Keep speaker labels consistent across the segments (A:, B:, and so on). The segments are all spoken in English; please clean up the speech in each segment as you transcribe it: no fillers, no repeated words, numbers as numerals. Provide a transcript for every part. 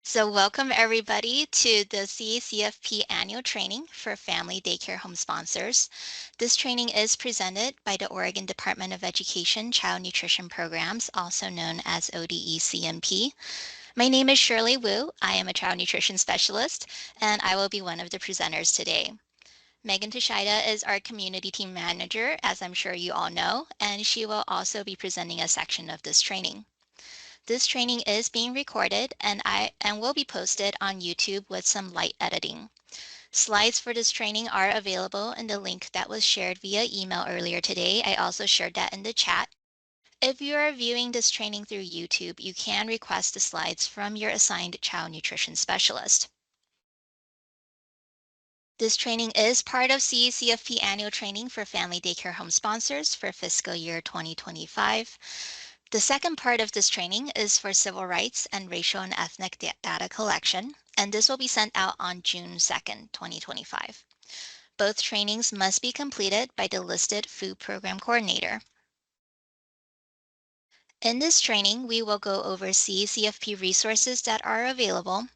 A: So welcome everybody to the CACFP annual training for family daycare home sponsors. This training is presented by the Oregon Department of Education Child Nutrition Programs, also known as ODE-CNP. My name is Shirley Wu. I am a child nutrition specialist, and I will be one of the presenters today. Megan Tashida is our community team manager, as I'm sure you all know, and she will also be presenting a section of this training. This training is being recorded and will be posted on YouTube with some light editing. Slides for this training are available in the link that was shared via email earlier today. I also shared that in the chat. If you are viewing this training through YouTube, you can request the slides from your assigned child nutrition specialist. This training is part of CACFP annual training for family daycare home sponsors for fiscal year 2025. The second part of this training is for civil rights and racial and ethnic data collection, and this will be sent out on June 2nd, 2025. Both trainings must be completed by the listed food program coordinator. In this training, we will go over CACFP resources that are available,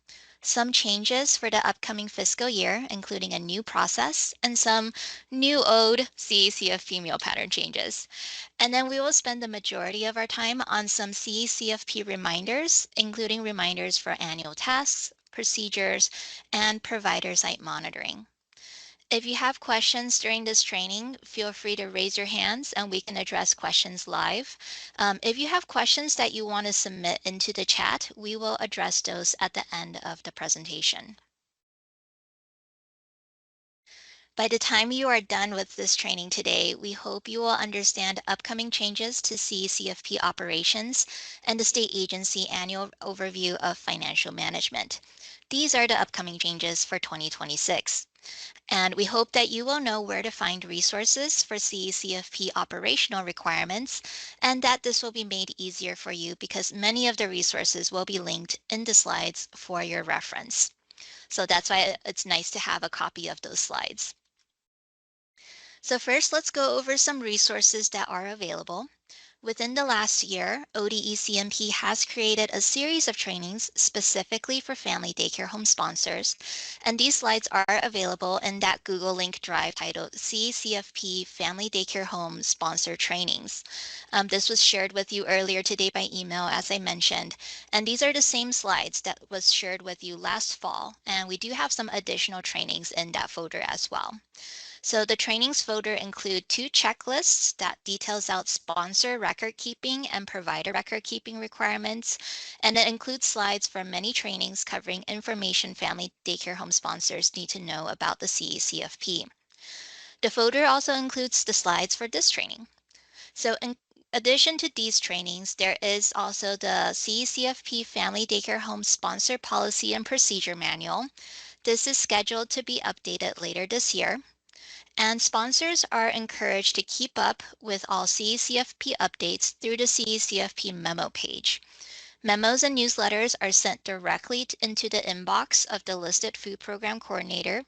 A: some changes for the upcoming fiscal year, including a new process, and some new old CACFP meal pattern changes. And then we will spend the majority of our time on some CACFP reminders, including reminders for annual tasks, procedures, and provider site monitoring. If you have questions during this training, feel free to raise your hands and we can address questions live. If you have questions that you want to submit into the chat, we will address those at the end of the presentation. By the time you are done with this training today, we hope you will understand upcoming changes to CACFP operations and the state agency annual overview of financial management. These are the upcoming changes for 2026. And we hope that you will know where to find resources for CACFP operational requirements and that this will be made easier for you because many of the resources will be linked in the slides for your reference. So that's why it's nice to have a copy of those slides. So first, let's go over some resources that are available. Within the last year, ODE-CNP has created a series of trainings specifically for family daycare home sponsors, and these slides are available in that Google link drive titled CACFP Family Daycare Home Sponsor Trainings. This was shared with you earlier today by email, as I mentioned, and these are the same slides that was shared with you last fall, and we do have some additional trainings in that folder as well. So the trainings folder include two checklists that details out sponsor record keeping and provider record keeping requirements, and it includes slides for many trainings covering information family daycare home sponsors need to know about the CACFP. The folder also includes the slides for this training. So in addition to these trainings, there is also the CACFP Family Daycare Home Sponsor Policy and Procedure Manual. This is scheduled to be updated later this year. And sponsors are encouraged to keep up with all CACFP updates through the CACFP memo page. Memos and newsletters are sent directly into the inbox of the listed food program coordinator,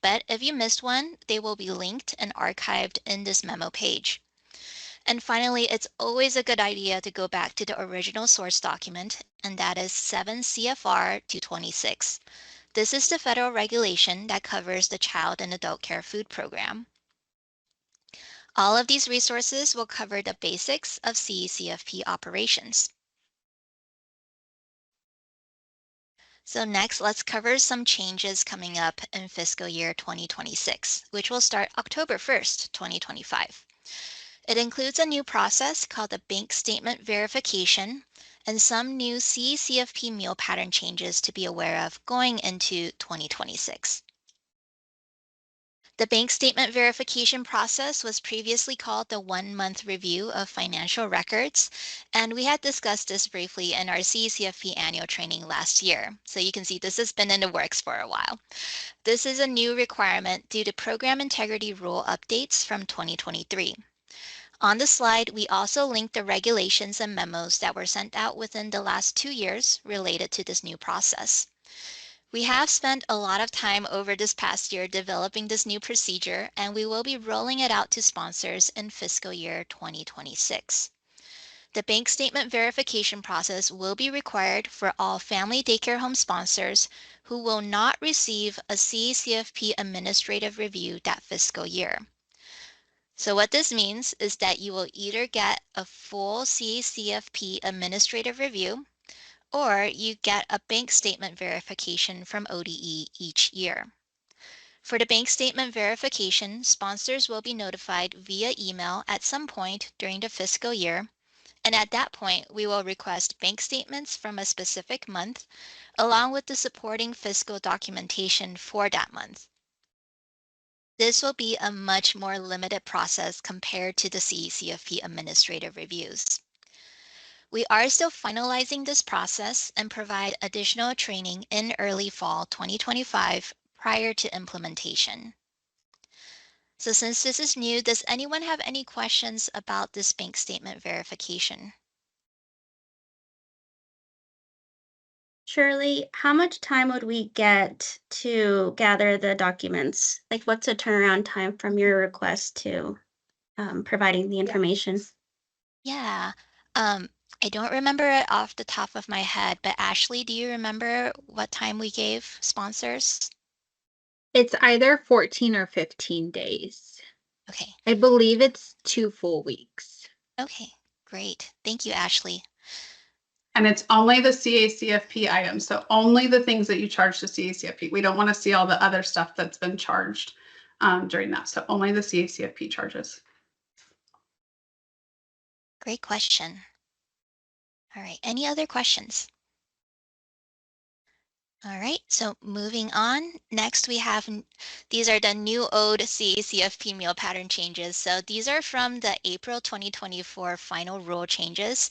A: but if you missed one, they will be linked and archived in this memo page. And finally, it's always a good idea to go back to the original source document, and that is 7 CFR 226. This is the federal regulation that covers the child and adult care food program. All of these resources will cover the basics of CACFP operations. So next, let's cover some changes coming up in fiscal year 2026, which will start October 1st, 2025. It includes a new process called the bank statement verification and some new CACFP meal pattern changes to be aware of going into 2026. The bank statement verification process was previously called the 1-month review of financial records, and we had discussed this briefly in our CACFP annual training last year. So you can see this has been in the works for a while. This is a new requirement due to program integrity rule updates from 2023. On the slide, we also linked the regulations and memos that were sent out within the last 2 years related to this new process. We have spent a lot of time over this past year developing this new procedure, and we will be rolling it out to sponsors in fiscal year 2026. The bank statement verification process will be required for all family daycare home sponsors who will not receive a CACFP administrative review that fiscal year. So what this means is that you will either get a full CACFP administrative review or you get a bank statement verification from ODE each year. For the bank statement verification, sponsors will be notified via email at some point during the fiscal year, and at that point, we will request bank statements from a specific month along with the supporting fiscal documentation for that month. This will be a much more limited process compared to the CECFP administrative reviews. We are still finalizing this process and provide additional training in early fall 2025 prior to implementation. So since this is new, does anyone have any questions about this bank statement verification?
B: Shirley, how much time would we get to gather the documents? Like, what's a turnaround time from your request to providing the information?
A: Yeah. Um, I don't remember it off the top of my head, but Ashley, do you remember what time we gave sponsors?
C: It's either 14 or 15 days.
A: Okay.
C: I believe it's 2 full weeks.
A: Okay. Great. Thank you, Ashley.
D: And it's only the CACFP items, so only the things that you charge to CACFP. We don't want to see all the other stuff that's been charged during that. So only the CACFP charges.
A: Great question. All right. Any other questions? All right, so moving on. Next, we have these are the new old CACFP meal pattern changes. So these are from the April 2024 final rule changes.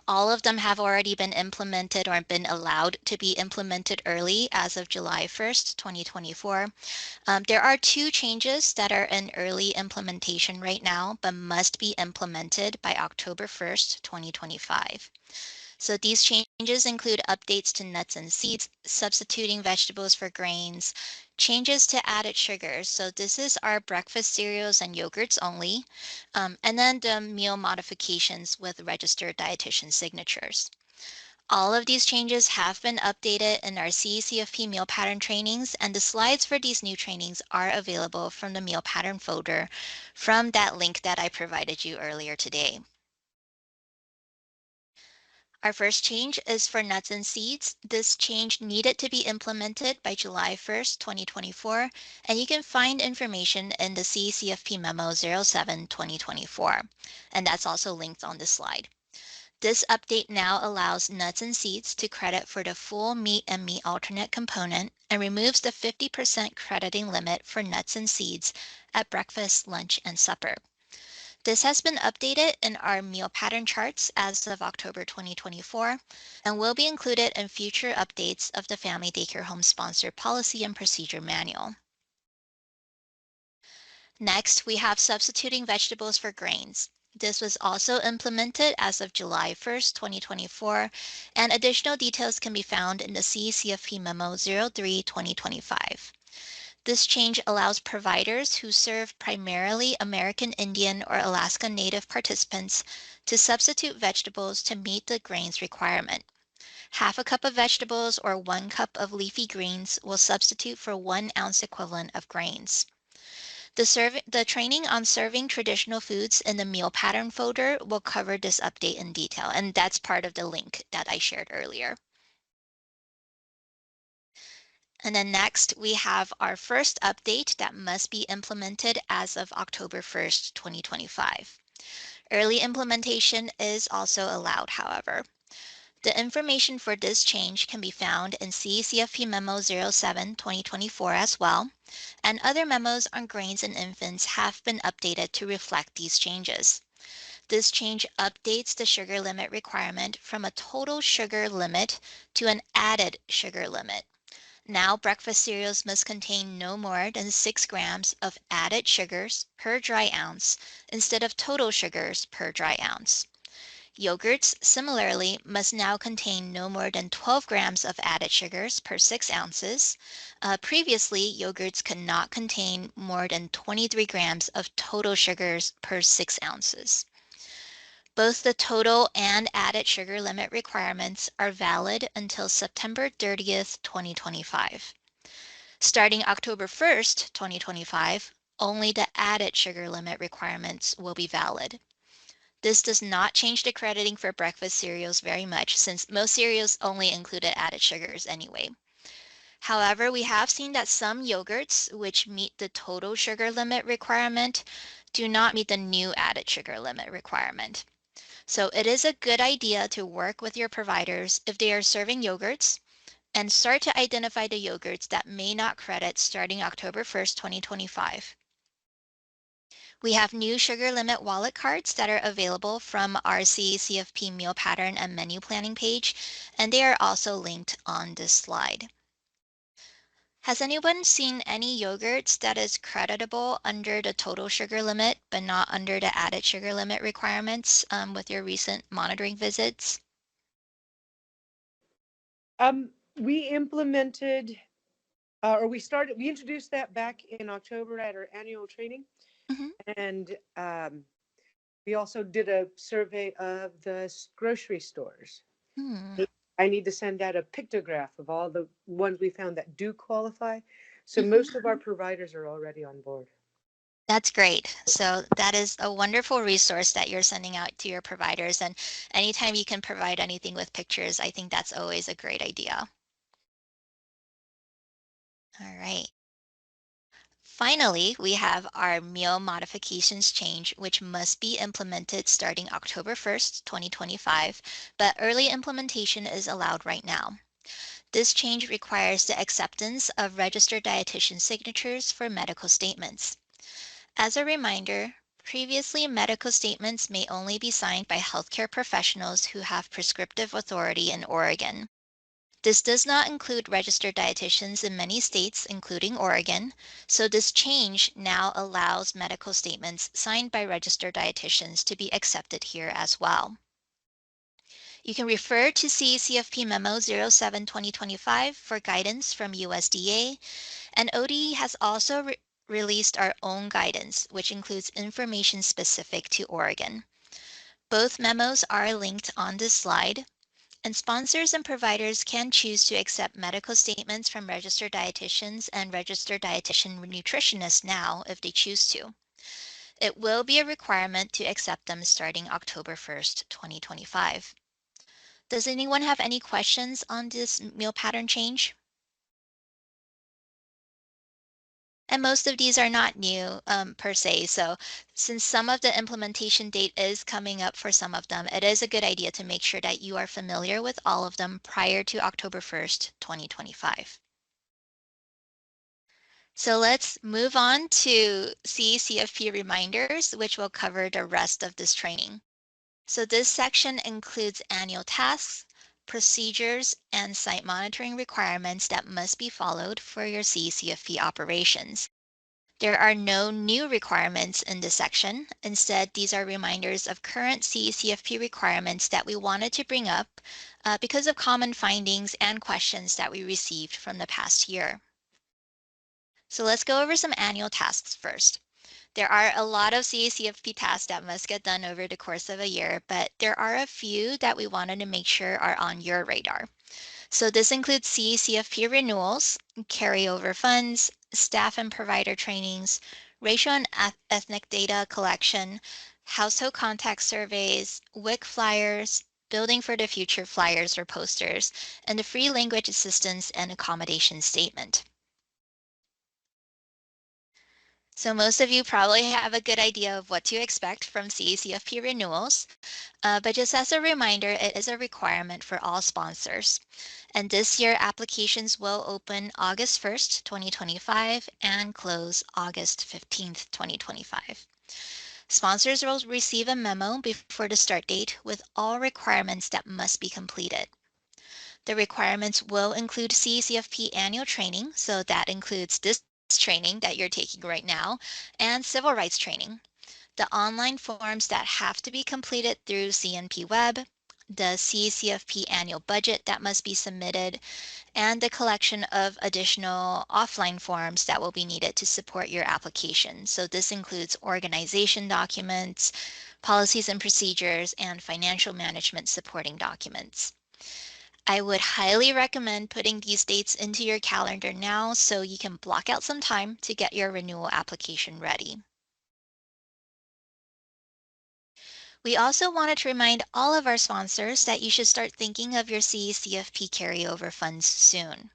A: All of them have already been implemented or been allowed to be implemented early as of July 1st, 2024. There are two changes that are in early implementation right now, but must be implemented by October 1st, 2025. So these changes include updates to nuts and seeds, substituting vegetables for grains, changes to added sugars. So this is our breakfast cereals and yogurts only, and then the meal modifications with registered dietitian signatures. All of these changes have been updated in our CECFP meal pattern trainings, and the slides for these new trainings are available from the meal pattern folder from that link that I provided you earlier today. Our first change is for nuts and seeds. This change needed to be implemented by July 1st, 2024, and you can find information in the CECFP Memo 07-2024, and that's also linked on this slide. This update now allows nuts and seeds to credit for the full meat and meat alternate component and removes the 50% crediting limit for nuts and seeds at breakfast, lunch, and supper. This has been updated in our meal pattern charts as of October 2024 and will be included in future updates of the Family Daycare Home Sponsor Policy and Procedure Manual. Next, we have substituting vegetables for grains. This was also implemented as of July 1st, 2024, and additional details can be found in the CECFP Memo 03-2025. This change allows providers who serve primarily American Indian or Alaska Native participants to substitute vegetables to meet the grains requirement. Half a cup of vegetables or 1 cup of leafy greens will substitute for 1 ounce equivalent of grains. The training on serving traditional foods in the meal pattern folder will cover this update in detail, and that's part of the link that I shared earlier. And then next, we have our first update that must be implemented as of October 1st, 2025. Early implementation is also allowed, however. The information for this change can be found in CECFP Memo 07-2024 as well, and other memos on grains and infants have been updated to reflect these changes. This change updates the sugar limit requirement from a total sugar limit to an added sugar limit. Now, breakfast cereals must contain no more than 6 grams of added sugars per dry ounce instead of total sugars per dry ounce. Yogurts, similarly, must now contain no more than 12 grams of added sugars per 6 ounces. Previously, yogurts could not contain more than 23 grams of total sugars per 6 ounces. Both the total and added sugar limit requirements are valid until September 30th, 2025. Starting October 1st, 2025, only the added sugar limit requirements will be valid. This does not change the crediting for breakfast cereals very much, since most cereals only included added sugars anyway. However, we have seen that some yogurts, which meet the total sugar limit requirement, do not meet the new added sugar limit requirement. So it is a good idea to work with your providers if they are serving yogurts and start to identify the yogurts that may not credit starting October 1st, 2025. We have new sugar limit wallet cards that are available from our CACFP meal pattern and menu planning page, and they are also linked on this slide. Has anyone seen any yogurts that is creditable under the total sugar limit, but not under the added sugar limit requirements with your recent monitoring visits?
E: We implemented, we introduced that back in October at our annual training.
A: Mhm.
E: And we also did a survey of the grocery stores.
A: Hmm.
E: I need to send out a pictograph of all the ones we found that do qualify. So
A: Mhm.
E: most of our providers are already on board.
A: That's great. So that is a wonderful resource that you're sending out to your providers. And anytime you can provide anything with pictures, I think that's always a great idea. All right. Finally, we have our meal modifications change, which must be implemented starting October 1st, 2025, but early implementation is allowed right now. This change requires the acceptance of registered dietitian signatures for medical statements. As a reminder, previously medical statements may only be signed by healthcare professionals who have prescriptive authority in Oregon. This does not include registered dietitians in many states, including Oregon, so this change now allows medical statements signed by registered dietitians to be accepted here as well. You can refer to CACFP Memo 07-2025 for guidance from USDA, and ODE has also released our own guidance, which includes information specific to Oregon. Both memos are linked on this slide, and sponsors and providers can choose to accept medical statements from registered dietitians and registered dietitian nutritionists now if they choose to. It will be a requirement to accept them starting October 1st, 2025. Does anyone have any questions on this meal pattern change? And most of these are not new per se. So since some of the implementation date is coming up for some of them, it is a good idea to make sure that you are familiar with all of them prior to October 1st, 2025. So let's move on to CACFP reminders, which will cover the rest of this training. So this section includes annual tasks, procedures, and site monitoring requirements that must be followed for your CACFP operations. There are no new requirements in this section. Instead, these are reminders of current CACFP requirements that we wanted to bring up because of common findings and questions that we received from the past year. So let's go over some annual tasks first. There are a lot of CACFP tasks that must get done over the course of a year, but there are a few that we wanted to make sure are on your radar. So this includes CACFP renewals, carryover funds, staff and provider trainings, racial and ethnic data collection, household contact surveys, WIC flyers, building for the future flyers or posters, and the free language assistance and accommodation statement. So most of you probably have a good idea of what to expect from CACFP renewals, but just as a reminder, it is a requirement for all sponsors. And this year, applications will open August 1st, 2025 and close August 15th, 2025. Sponsors will receive a memo before the start date with all requirements that must be completed. The requirements will include CACFP annual training, so that includes this training that you're taking right now, and civil rights training. The online forms that have to be completed through CNP Web, the CACFP annual budget that must be submitted, and the collection of additional offline forms that will be needed to support your application. So this includes organization documents, policies and procedures, and financial management supporting documents. I would highly recommend putting these dates into your calendar now so you can block out some time to get your renewal application ready. We also wanted to remind all of our sponsors that you should start thinking of your CACFP carryover funds soon.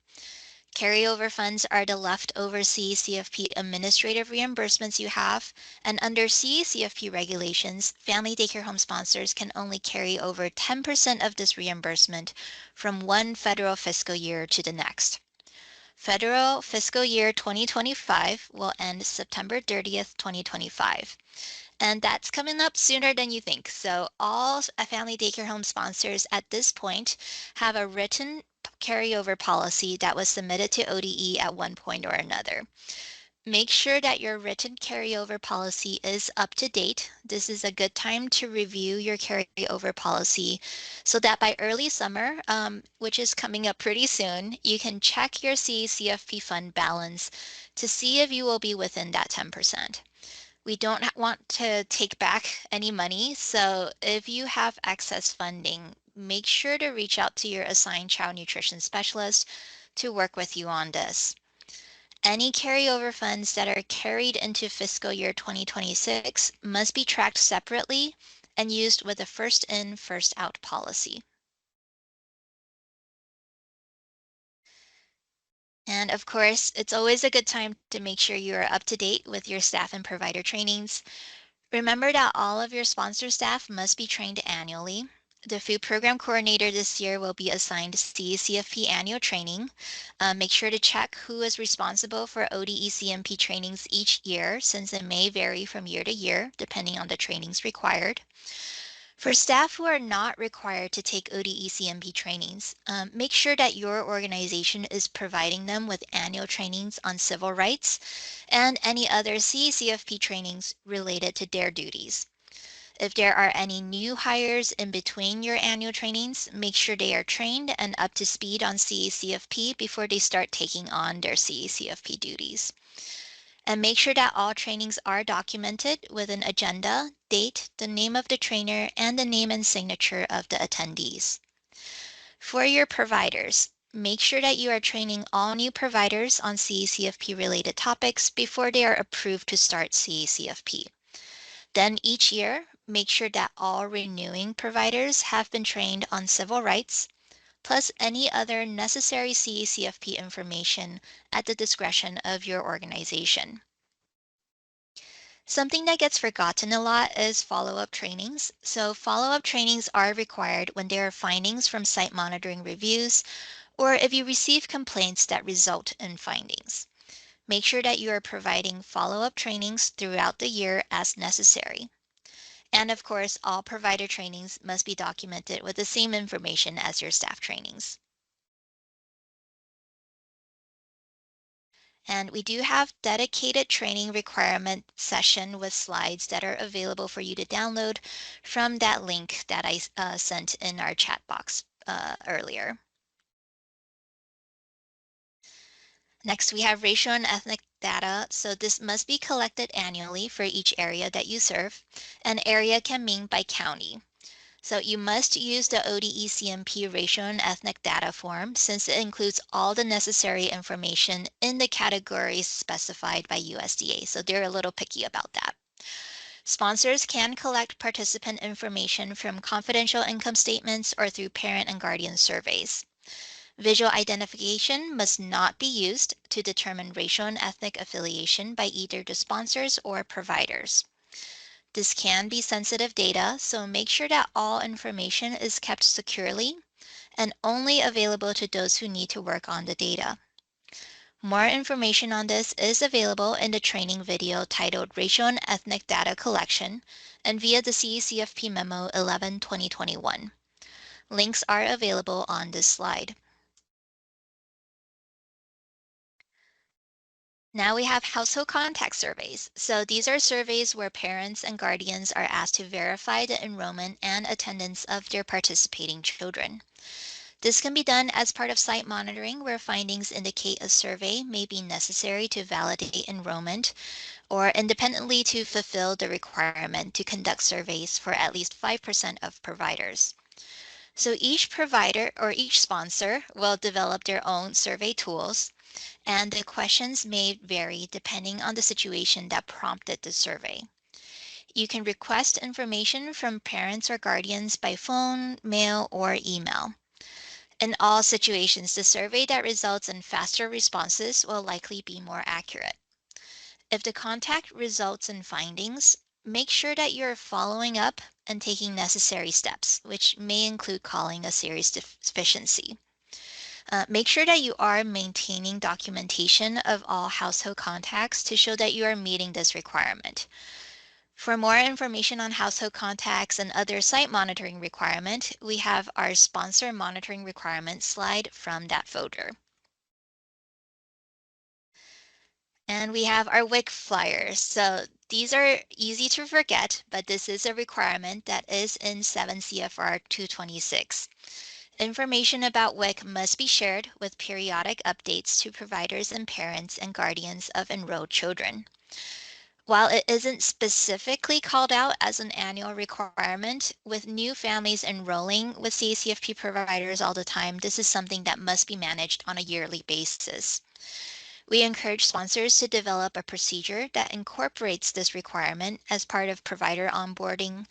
A: Carryover funds are the leftover CACFP administrative reimbursements you have, and under CACFP regulations, family daycare home sponsors can only carry over 10% of this reimbursement from one federal fiscal year to the next. Federal fiscal year 2025 will end September 30th, 2025. And that's coming up sooner than you think. So all family daycare home sponsors at this point have a written carryover policy that was submitted to ODE at one point or another. Make sure that your written carryover policy is up to date. This is a good time to review your carryover policy so that by early summer, which is coming up pretty soon, you can check your CACFP fund balance to see if you will be within that 10%. We don't want to take back any money, so if you have excess funding, make sure to reach out to your assigned child nutrition specialist to work with you on this. Any carryover funds that are carried into fiscal year 2026 must be tracked separately and used with a first in, first out policy. And of course, it's always a good time to make sure you are up to date with your staff and provider trainings. Remember that all of your sponsor staff must be trained annually. The food program coordinator this year will be assigned CACFP annual training. Make sure to check who is responsible for ODE-CMP trainings each year, since it may vary from year to year, depending on the trainings required. For staff who are not required to take ODE-CMP trainings, make sure that your organization is providing them with annual trainings on civil rights and any other CACFP trainings related to their duties. If there are any new hires in between your annual trainings, make sure they are trained and up to speed on CACFP before they start taking on their CACFP duties. And make sure that all trainings are documented with an agenda, date, the name of the trainer, and the name and signature of the attendees. For your providers, make sure that you are training all new providers on CACFP related topics before they are approved to start CACFP. Then each year, make sure that all renewing providers have been trained on civil rights, plus any other necessary CACFP information at the discretion of your organization. Something that gets forgotten a lot is follow-up trainings. So follow-up trainings are required when there are findings from site monitoring reviews or if you receive complaints that result in findings. Make sure that you are providing follow-up trainings throughout the year as necessary. And of course, all provider trainings must be documented with the same information as your staff trainings. And we do have dedicated training requirement session with slides that are available for you to download from that link that I sent in our chat box earlier. Next, we have racial and ethnic data. So this must be collected annually for each area that you serve. And area can mean by county. So you must use the ODE-CMP racial and ethnic data form since it includes all the necessary information in the categories specified by USDA. So they're a little picky about that. Sponsors can collect participant information from confidential income statements or through parent and guardian surveys. Visual identification must not be used to determine racial and ethnic affiliation by either the sponsors or providers. This can be sensitive data, so make sure that all information is kept securely and only available to those who need to work on the data. More information on this is available in the training video titled Racial and Ethnic Data Collection and via the CACFP Memo 11/2021. Links are available on this slide. Now we have household contact surveys. So these are surveys where parents and guardians are asked to verify the enrollment and attendance of their participating children. This can be done as part of site monitoring where findings indicate a survey may be necessary to validate enrollment or independently to fulfill the requirement to conduct surveys for at least 5% of providers. So each provider or each sponsor will develop their own survey tools, and the questions may vary depending on the situation that prompted the survey. You can request information from parents or guardians by phone, mail, or email. In all situations, the survey that results in faster responses will likely be more accurate. If the contact results in findings, make sure that you're following up and taking necessary steps, which may include calling a serious deficiency. Make sure that you are maintaining documentation of all household contacts to show that you are meeting this requirement. For more information on household contacts and other site monitoring requirement, we have our sponsor monitoring requirements slide from that folder. And we have our WIC flyers. So these are easy to forget, but this is a requirement that is in 7 CFR 226. Information about WIC must be shared with periodic updates to providers and parents and guardians of enrolled children. While it isn't specifically called out as an annual requirement, with new families enrolling with CACFP providers all the time, this is something that must be managed on a yearly basis. We encourage sponsors to develop a procedure that incorporates this requirement as part of provider onboarding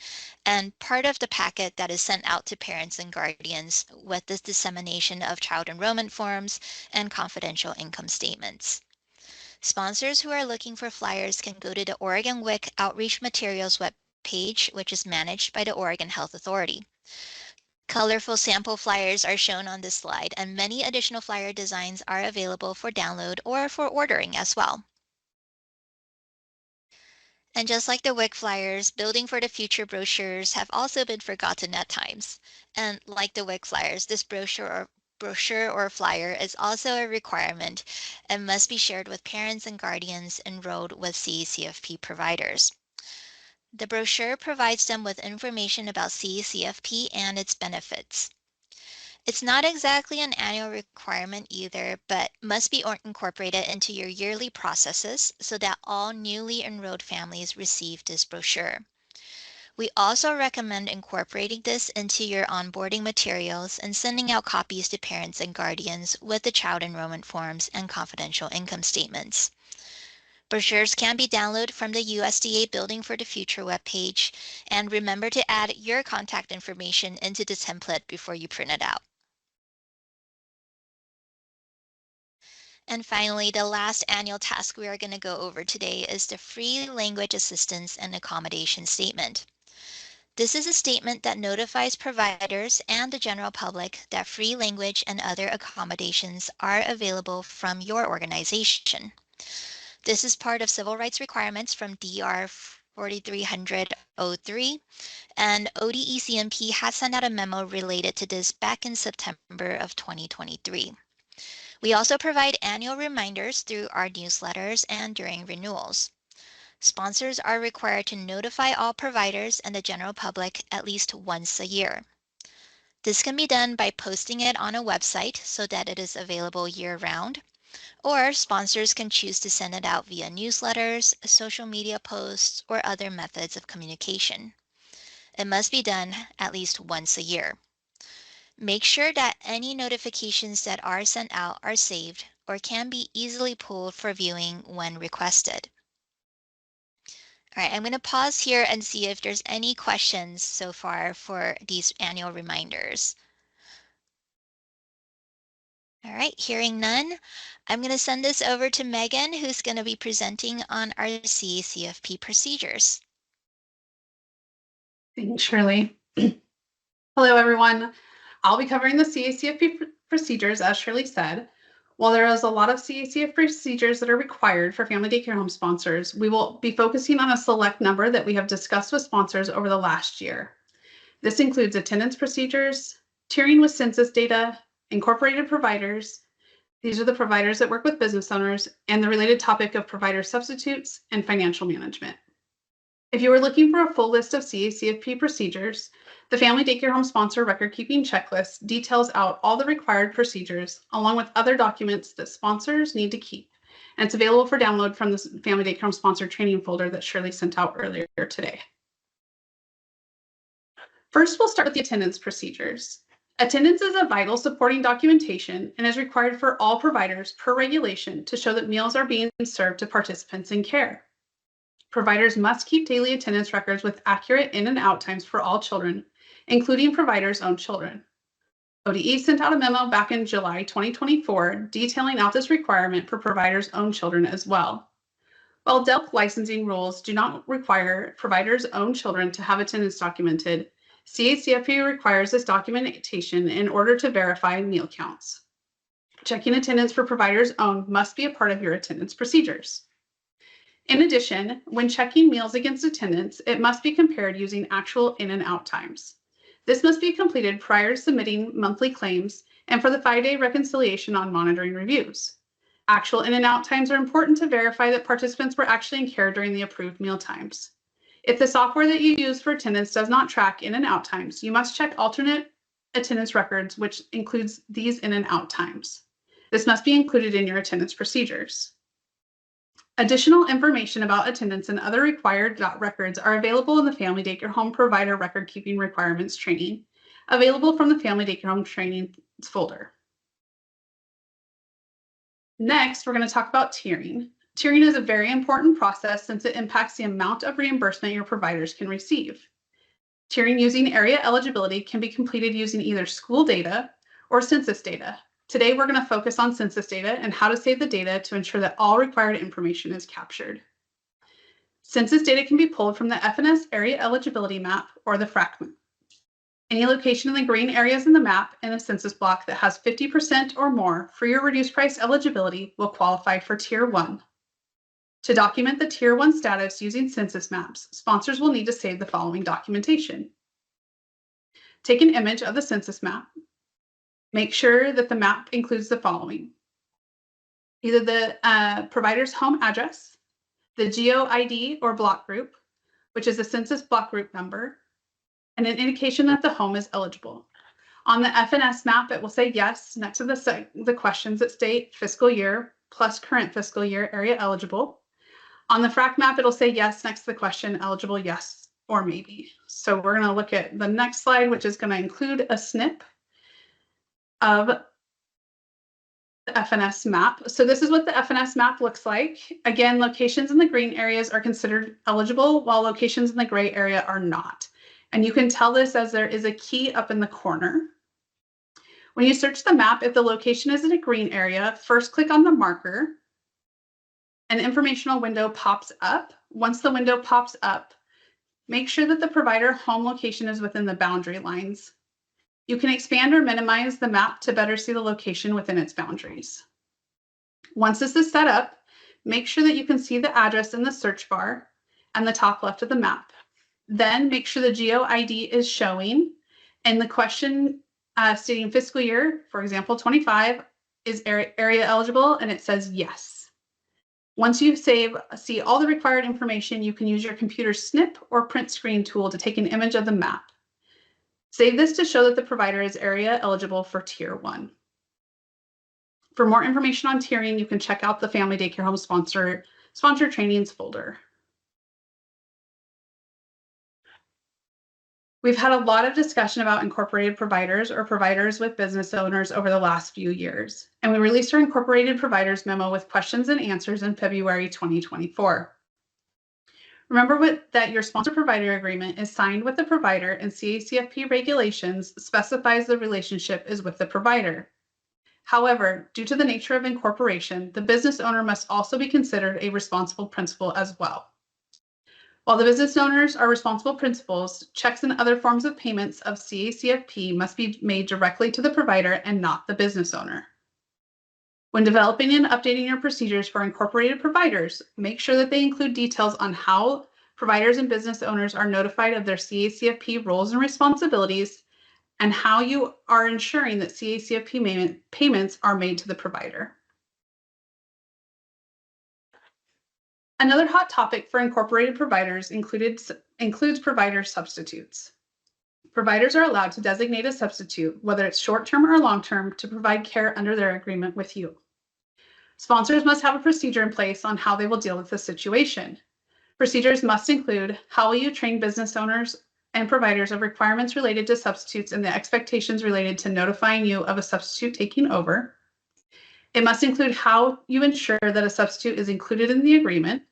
A: and part of the packet that is sent out to parents and guardians with the dissemination of child enrollment forms and confidential income statements. Sponsors who are looking for flyers can go to the Oregon WIC Outreach Materials webpage, which is managed by the Oregon Health Authority. Colorful sample flyers are shown on this slide, and many additional flyer designs are available for download or for ordering as well. And just like the WIC flyers, Building for the Future brochures have also been forgotten at times. And like the WIC flyers, this brochure or flyer is also a requirement and must be shared with parents and guardians enrolled with CACFP providers. The brochure provides them with information about CACFP and its benefits. It's not exactly an annual requirement either, but must be incorporated into your yearly processes so that all newly enrolled families receive this brochure. We also recommend incorporating this into your onboarding materials and sending out copies to parents and guardians with the child enrollment forms and confidential income statements. Brochures can be downloaded from the USDA Building for the Future webpage, and remember to add your contact information into the template before you print it out. And finally, the last annual task we are going to go over today is the Free Language Assistance and Accommodation Statement. This is a statement that notifies providers and the general public that free language and other accommodations are available from your organization. This is part of civil rights requirements from DR 4300-03, and ODECMP has sent out a memo related to this back in September of 2023. We also provide annual reminders through our newsletters and during renewals. Sponsors are required to notify all providers and the general public at least once a year. This can be done by posting it on a website so that it is available year-round, or sponsors can choose to send it out via newsletters, social media posts, or other methods of communication. It must be done at least once a year. Make sure that any notifications that are sent out are saved or can be easily pulled for viewing when requested. All right, I'm going to pause here and see if there's any questions so far for these annual reminders. All right, hearing none, I'm going to send this over to Megan, who's going to be presenting on our CACFP procedures.
D: Thanks, Shirley. Hello, everyone. I'll be covering the CACFP procedures, as Shirley said. While there is a lot of CACFP procedures that are required for family daycare home sponsors, we will be focusing on a select number that we have discussed with sponsors over the last year. This includes attendance procedures, tiering with census data, incorporated providers, These are the providers that work with business owners and the related topic of provider substitutes and financial management. If you are looking for a full list of CACFP procedures, the Family Daycare Home Sponsor Record Keeping Checklist details out all the required procedures along with other documents that sponsors need to keep. And it's available for download from the Family Daycare Home Sponsor training folder that Shirley sent out earlier today. First, we'll start with the attendance procedures. Attendance is a vital supporting documentation and is required for all providers per regulation to show that meals are being served to participants in care. Providers must keep daily attendance records with accurate in and out times for all children, including providers' own children. ODE sent out a memo back in July 2024 detailing out this requirement for providers' own children as well. While DELC licensing rules do not require providers' own children to have attendance documented, CACFP requires this documentation in order to verify meal counts. Checking attendance for providers' own must be a part of your attendance procedures. In addition, when checking meals against attendance, it must be compared using actual in and out times. This must be completed prior to submitting monthly claims and for the 5-day reconciliation on monitoring reviews. Actual in and out times are important to verify that participants were actually in care during the approved meal times. If the software that you use for attendance does not track in and out times, you must check alternate attendance records, which includes these in and out times. This must be included in your attendance procedures. Additional information about attendance and other required records are available in the Family Daycare Home Provider Record Keeping Requirements training, available from the Family Daycare Home Trainings folder. Next, we're going to talk about tiering. Tiering is a very important process since it impacts the amount of reimbursement your providers can receive. Tiering using area eligibility can be completed using either school data or census data. Today, we're going to focus on census data and how to save the data to ensure that all required information is captured. Census data can be pulled from the FNS Area Eligibility Map or the FRAC map. Any location in the green areas in the map in a census block that has 50% or more free or reduced price eligibility will qualify for Tier 1. To document the Tier 1 status using census maps, sponsors will need to save the following documentation. Take an image of the census map. Make sure that the map includes the following: either the provider's home address, the GeoID or block group, which is the census block group number, and an indication that the home is eligible. On the FNS map, it will say yes next to the questions that state fiscal year plus current fiscal year area eligible. On the FRAC map, it'll say yes next to the question eligible, yes or maybe. So we're going to look at the next slide, which is going to include a snip of the FNS map. So this is what the FNS map looks like. Again, locations in the green areas are considered eligible, while locations in the gray area are not. And you can tell this as there is a key up in the corner. When you search the map, if the location is in a green area, first click on the marker. An informational window pops up. Once the window pops up, make sure that the provider home location is within the boundary lines. You can expand or minimize the map to better see the location within its boundaries. Once this is set up, make sure that you can see the address in the search bar and the top left of the map. Then make sure the GeoID is showing and the question stating fiscal year, for example, 25, is area eligible, and it says yes. Once you see all the required information, you can use your computer snip or print screen tool to take an image of the map. Save this to show that the provider is area eligible for Tier 1. For more information on tiering, you can check out the Family Daycare Home Sponsor Trainings folder. We've had a lot of discussion about incorporated providers or providers with business owners over the last few years, and we released our incorporated providers memo with questions and answers in February 2024. Remember that your sponsor provider agreement is signed with the provider, and CACFP regulations specifies the relationship is with the provider. However, due to the nature of incorporation, the business owner must also be considered a responsible principal as well. While the business owners are responsible principals, checks and other forms of payments of CACFP must be made directly to the provider and not the business owner. When developing and updating your procedures for incorporated providers, make sure that they include details on how providers and business owners are notified of their CACFP roles and responsibilities, and how you are ensuring that CACFP payments are made to the provider. Another hot topic for incorporated providers includes provider substitutes. Providers are allowed to designate a substitute, whether it's short-term or long-term, to provide care under their agreement with you. Sponsors must have a procedure in place on how they will deal with the situation. Procedures must include how will you train business owners and providers of requirements related to substitutes and the expectations related to notifying you of a substitute taking over. It must include how you ensure that a substitute is included in the agreement.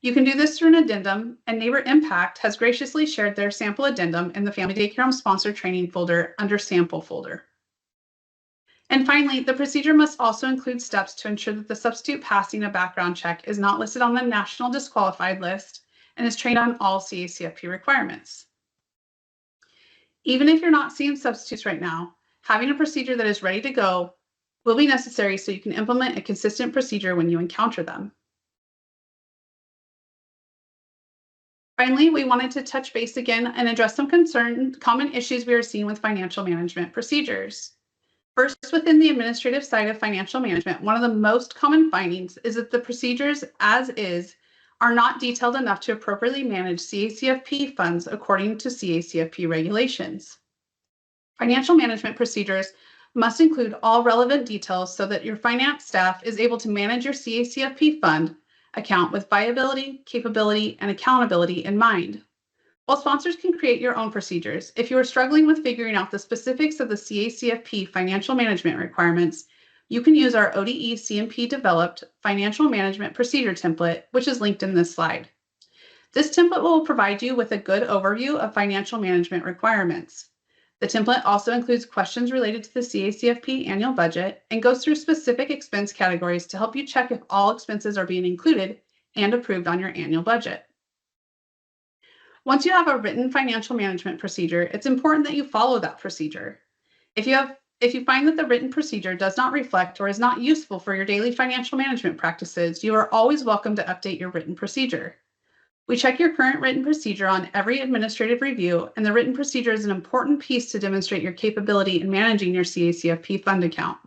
D: You can do this through an addendum, and Neighbor Impact has graciously shared their sample addendum in the Family Daycare Home Sponsor Training folder under Sample folder. And finally, the procedure must also include steps to ensure that the substitute passing a background check is not listed on the National Disqualified List and is trained on all CACFP requirements. Even if you're not seeing substitutes right now, having a procedure that is ready to go will be necessary so you can implement a consistent procedure when you encounter them. Finally, we wanted to touch base again and address some common issues we are seeing with financial management procedures. First, within the administrative side of financial management, one of the most common findings is that the procedures as is are not detailed enough to appropriately manage CACFP funds according to CACFP regulations. Financial management procedures must include all relevant details so that your finance staff is able to manage your CACFP fund account with viability, capability, and accountability in mind. While sponsors can create your own procedures, if you are struggling with figuring out the specifics of the CACFP financial management requirements, you can use our ODE CMP developed financial management procedure template, which is linked in this slide. This template will provide you with a good overview of financial management requirements. The template also includes questions related to the CACFP annual budget and goes through specific expense categories to help you check if all expenses are being included and approved on your annual budget. Once you have a written financial management procedure, it's important that you follow that procedure. If you find that the written procedure does not reflect or is not useful for your daily financial management practices, you are always welcome to update your written procedure. We check your current written procedure on every administrative review, and the written procedure is an important piece to demonstrate your capability in managing your CACFP fund account.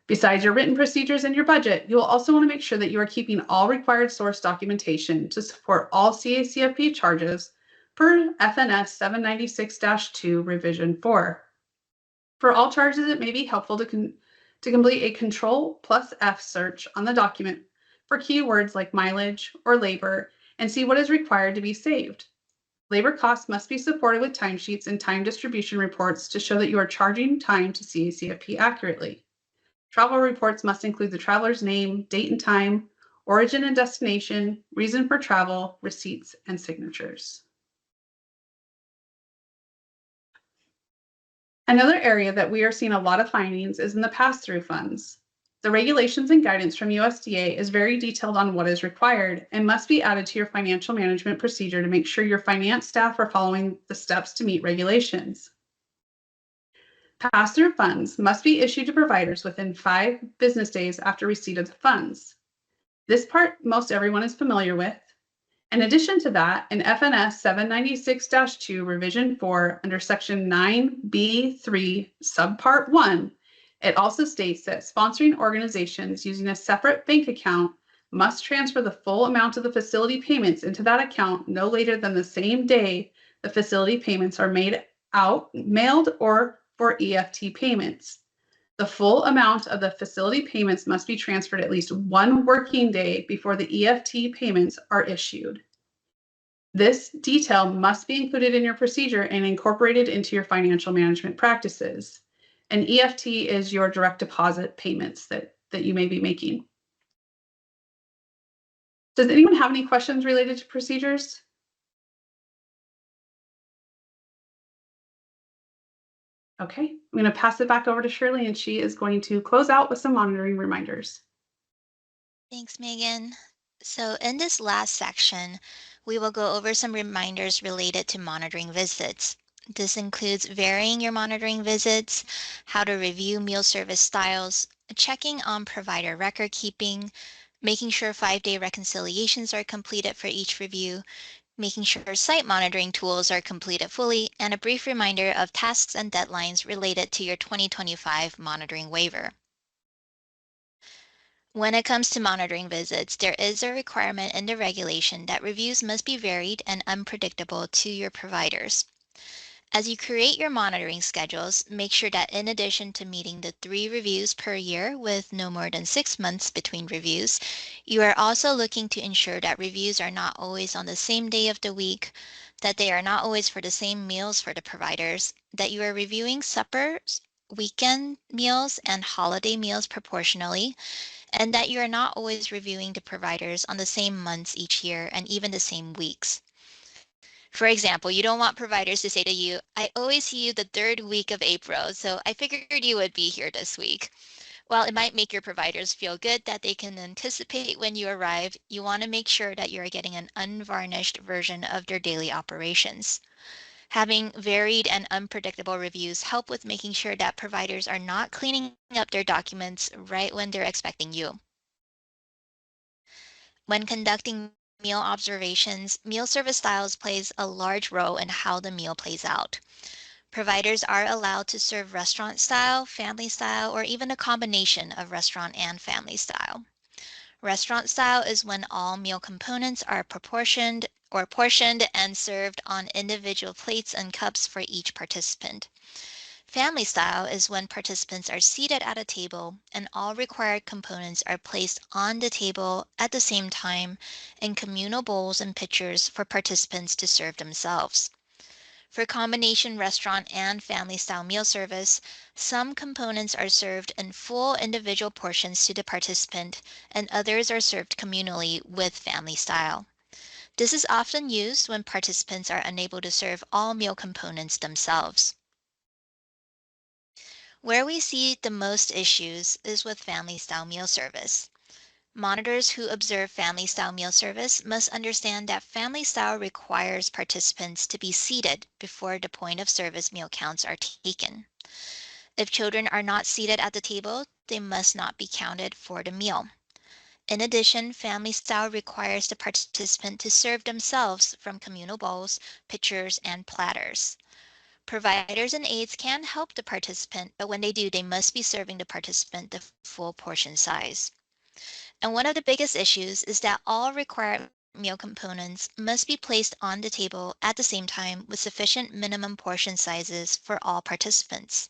D: Besides your written procedures and your budget, you will also want to make sure that you are keeping all required source documentation to support all CACFP charges per FNS 796-2 Revision 4. For all charges, it may be helpful to complete a Control+F search on the document for keywords like mileage or labor and see what is required to be saved. Labor costs must be supported with timesheets and time distribution reports to show that you are charging time to CACFP accurately. Travel reports must include the traveler's name, date and time, origin and destination, reason for travel, receipts, and signatures. Another area that we are seeing a lot of findings is in the pass-through funds. The regulations and guidance from USDA is very detailed on what is required and must be added to your financial management procedure to make sure your finance staff are following the steps to meet regulations. Pass-through funds must be issued to providers within 5 business days after receipt of the funds. This part most everyone is familiar with. In addition to that, in FNS 796-2 Revision 4 under Section 9B3 Subpart 1, it also states that sponsoring organizations using a separate bank account must transfer the full amount of the facility payments into that account no later than the same day the facility payments are mailed or for EFT payments. The full amount of the facility payments must be transferred at least 1 working day before the EFT payments are issued. This detail must be included in your procedure and incorporated into your financial management practices. An EFT is your direct deposit payments that you may be making. Does anyone have any questions related to procedures? Okay, I'm going to pass it back over to Shirley, and she is going to close out with some monitoring reminders.
A: Thanks, Megan. So in this last section, we will go over some reminders related to monitoring visits. This includes varying your monitoring visits, how to review meal service styles, checking on provider record keeping, making sure 5-day reconciliations are completed for each review, making sure site monitoring tools are completed fully, and a brief reminder of tasks and deadlines related to your 2025 monitoring waiver. When it comes to monitoring visits, there is a requirement in the regulation that reviews must be varied and unpredictable to your providers. As you create your monitoring schedules, make sure that in addition to meeting the 3 reviews per year with no more than 6 months between reviews, you are also looking to ensure that reviews are not always on the same day of the week, that they are not always for the same meals for the providers, that you are reviewing suppers, weekend meals, and holiday meals proportionally, and that you are not always reviewing the providers on the same months each year and even the same weeks. For example, you don't want providers to say to you, I always see you the 3rd week of April, so I figured you would be here this week. While it might make your providers feel good that they can anticipate when you arrive, you want to make sure that you are getting an unvarnished version of their daily operations. Having varied and unpredictable reviews help with making sure that providers are not cleaning up their documents right when they're expecting you. When conducting meal observations, meal service styles plays a large role in how the meal plays out. Providers are allowed to serve restaurant style, family style, or even a combination of restaurant and family style. Restaurant style is when all meal components are proportioned or portioned and served on individual plates and cups for each participant. Family style is when participants are seated at a table and all required components are placed on the table at the same time in communal bowls and pitchers for participants to serve themselves. For combination restaurant and family style meal service, some components are served in full individual portions to the participant and others are served communally with family style. This is often used when participants are unable to serve all meal components themselves. Where we see the most issues is with family style meal service. Monitors who observe family style meal service must understand that family style requires participants to be seated before the point of service meal counts are taken. If children are not seated at the table, they must not be counted for the meal. In addition, family style requires the participant to serve themselves from communal bowls, pitchers, and platters. Providers and aides can help the participant, but when they do, they must be serving the participant the full portion size. And one of the biggest issues is that all required meal components must be placed on the table at the same time with sufficient minimum portion sizes for all participants.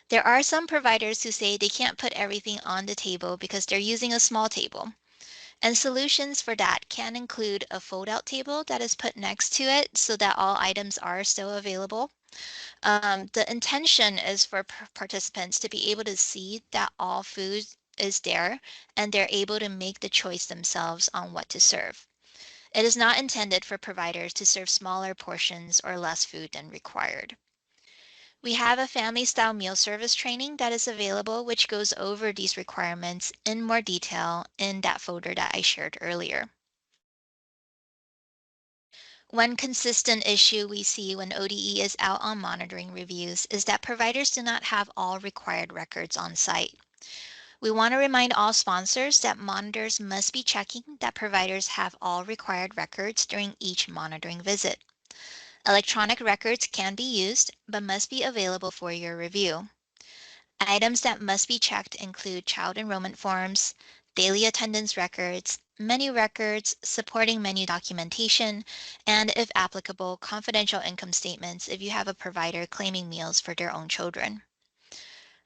A: There are some providers who say they can't put everything on the table because they're using a small table. And solutions for that can include a fold-out table that is put next to it so that all items are still available. The intention is for participants to be able to see that all food is there and they're able to make the choice themselves on what to serve. It is not intended for providers to serve smaller portions or less food than required. We have a family style meal service training that is available, which goes over these requirements in more detail in that folder that I shared earlier. One consistent issue we see when ODE is out on monitoring reviews is that providers do not have all required records on site. We want to remind all sponsors that monitors must be checking that providers have all required records during each monitoring visit. Electronic records can be used, but must be available for your review. Items that must be checked include child enrollment forms, daily attendance records, menu records, supporting menu documentation, and if applicable, confidential income statements if you have a provider claiming meals for their own children.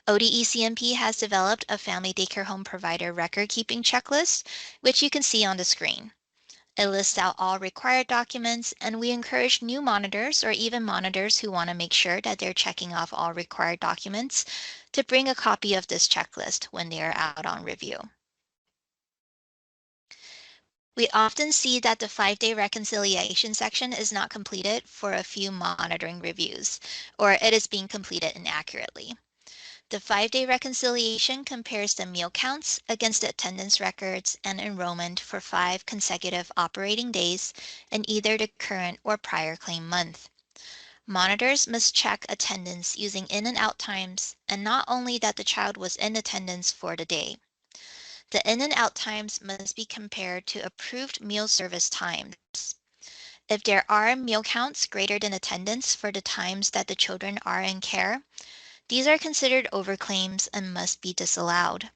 A: ODE-CMP has developed a family daycare home provider record keeping checklist, which you can see on the screen. It lists out all required documents, and we encourage new monitors or even monitors who want to make sure that they're checking off all required documents to bring a copy of this checklist when they are out on review. We often see that the 5-day reconciliation section is not completed for a few monitoring reviews, or it is being completed inaccurately. The 5-day reconciliation compares the meal counts against the attendance records and enrollment for 5 consecutive operating days in either the current or prior claim month. Monitors must check attendance using in and out times, and not only that the child was in attendance for the day. The in and out times must be compared to approved meal service times. If there are meal counts greater than attendance for the times that the children are in care, these are considered overclaims and must be disallowed.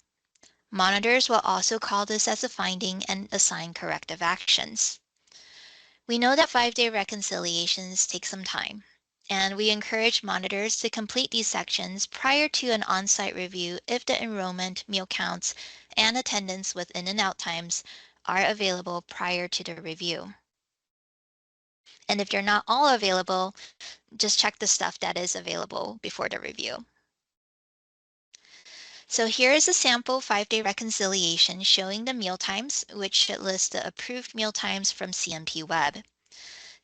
A: Monitors will also call this as a finding and assign corrective actions. We know that 5-day reconciliations take some time, and we encourage monitors to complete these sections prior to an on-site review if the enrollment, meal counts, and attendance with in and out times are available prior to the review. And if they're not all available, just check the stuff that is available before the review. So here is a sample 5-day reconciliation showing the meal times, which should list the approved meal times from CMP Web.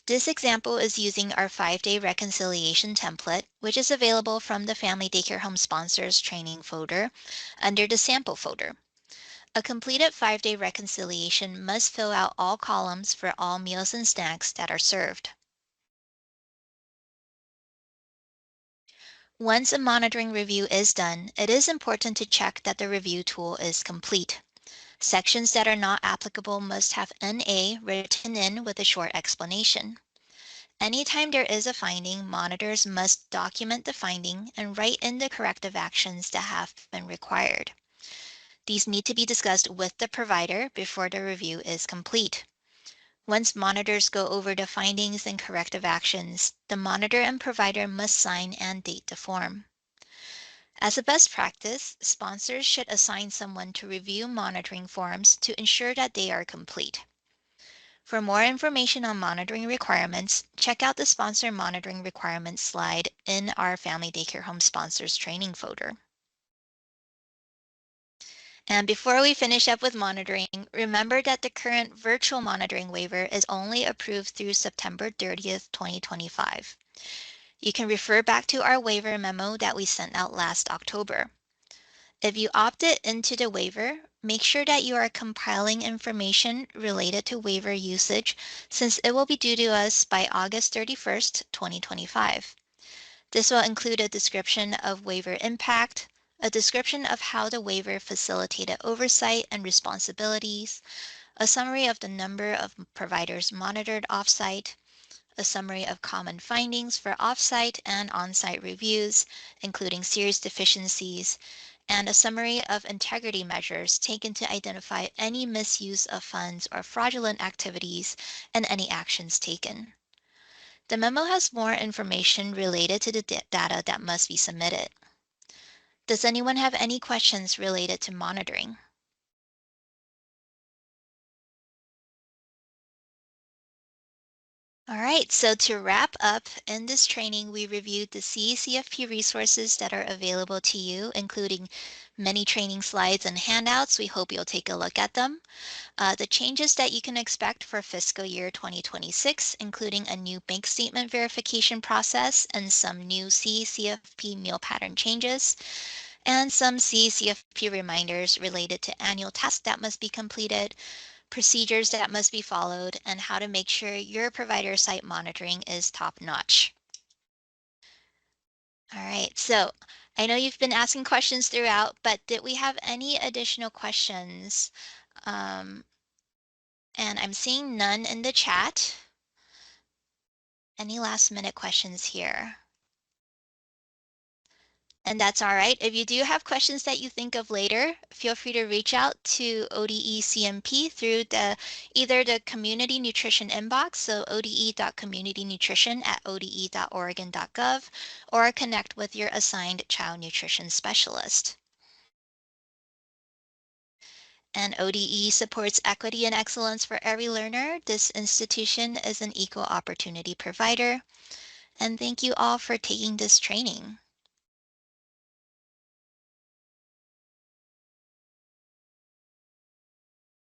A: This example is using our 5-day reconciliation template, which is available from the Family Daycare Home Sponsors training folder under the sample folder. A completed 5-day reconciliation must fill out all columns for all meals and snacks that are served. Once a monitoring review is done, it is important to check that the review tool is complete. Sections that are not applicable must have NA written in with a short explanation. Anytime there is a finding, monitors must document the finding and write in the corrective actions that have been required. These need to be discussed with the provider before the review is complete. Once monitors go over the findings and corrective actions, the monitor and provider must sign and date the form. As a best practice, sponsors should assign someone to review monitoring forms to ensure that they are complete. For more information on monitoring requirements, check out the sponsor monitoring requirements slide in our Family Daycare Home Sponsors training folder. And before we finish up with monitoring, remember that the current virtual monitoring waiver is only approved through September 30th, 2025. You can refer back to our waiver memo that we sent out last October. If you opted into the waiver, make sure that you are compiling information related to waiver usage since it will be due to us by August 31st, 2025. This will include a description of waiver impact, a description of how the waiver facilitated oversight and responsibilities, a summary of the number of providers monitored offsite, a summary of common findings for offsite and on-site reviews, including serious deficiencies, and a summary of integrity measures taken to identify any misuse of funds or fraudulent activities and any actions taken. The memo has more information related to the data that must be submitted. Does anyone have any questions related to monitoring? All right, so to wrap up, in this training, we reviewed the CACFP resources that are available to you, including many training slides and handouts. We hope you'll take a look at them. The changes that you can expect for fiscal year 2026, including a new bank statement verification process and some new CACFP meal pattern changes, and some CACFP reminders related to annual tasks that must be completed, procedures that must be followed, and how to make sure your provider site monitoring is top-notch. All right, so I know you've been asking questions throughout, but did we have any additional questions? And I'm seeing none in the chat. Any last minute questions here? And that's all right. If you do have questions that you think of later, feel free to reach out to ODE CMP through either the community nutrition inbox, so ode.communitynutrition@ode.oregon.gov, or connect with your assigned child nutrition specialist. And ODE supports equity and excellence for every learner. This institution is an equal opportunity provider. And thank you all for taking this training.